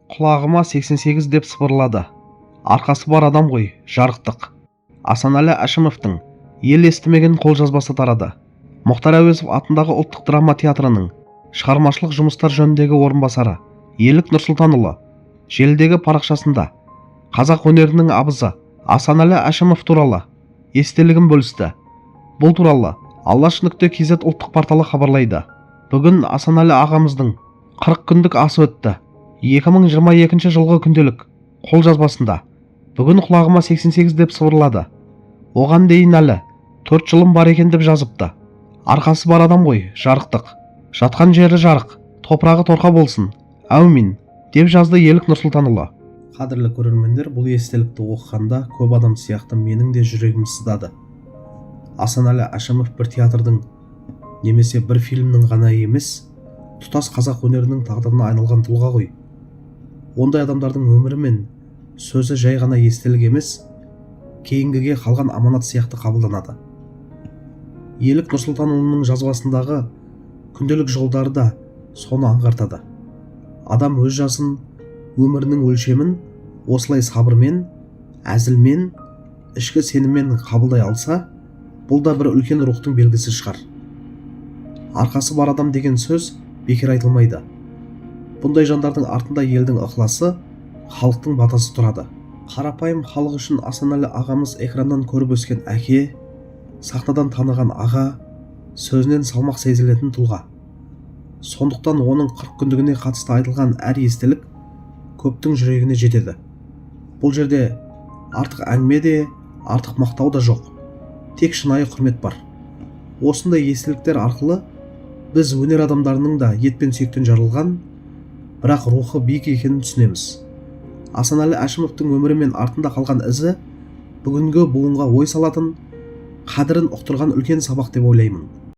Құлағыма 88 деп сыбырлады. Арқасы бар адам ғой, жарықтық. Асанәлі Әшімовтің ел естімеген қолжазбасы тарады. Мұхтар Әуезов атындағы ұлттық драма театрының шығармашылық жұмыстар жөніндегі орынбасары Елік Нұрсұлтанұлы желідегі парақшасында қазақ өнерінің абызы Асанәлі Әшімов туралы естелігін бөлісті. Бұл туралы Алаш.кз ұлттық порталы хабарлайды. Бүгін Асанәлі ағамыздың 40 күндік асы өтті. 2022 жылғы күнделік қолжазбасында бүгін құлағыма 88 деп сыбырлады. Оған дейін әлі 4 жылым бар екен деп жазыпты. Арқасы бар адам ғой, жарықтық. Жатқан жері жарық, топырағы торқа болсын. Әумин, деп жазды Елік Нұрсұлтанұлы. Қадірлі көрермендер, бұл естелікті оқығанда көп адам сияқты менің де жүрегім сыздады. Асанәлі Әшімов бір театрдың немесе бір фильмнің ғана емес, тұтас қазақ өнерінің тағдырына айналған тұлға ғой. Ондай адамдардың өмірі мен сөзі жай ғана естелік емес, кейінгіге қалған аманат сияқты қабылданады. Елік Нұрсұлтанұлының жазбасындағы күнделік жолдары да соны аңғартады. Адам өз жасын, өмірінің өлшемін осылай сабырмен, әзілмен, ішкі сеніммен қабылдай алса, бұл да бір үлкен рухтың белгісі шығар. Арқасы бар адам деген сөз бекер айтылмайды. Бұндай жандардың артында елдің ықыласы, халықтың батасы тұрады. Қарапайым халық үшін Асанәлі ағамыз экраннан көріп өскен әке, сахнадан таныған аға, сөзінен салмақ сезілетін тұлға. Сондықтан оның 40 күндігіне қатысты айтылған әр естелік көптің жүрегіне жетеді. Бұл жерде артық әңгіме де, артық мақтау да жоқ. Тек шынайы құрмет бар. Осындай естеліктер арқылы біз өнер адамдарының да ет пен сүйектен жаралған, бірақ рухы биік екенін түсінеміз. Асанәлі Әшімовтың өмірі мен артында қалған ізі бүгінгі буынға ой салатын, қадірін ұқтырған үлкен сабақ деп ойлаймын.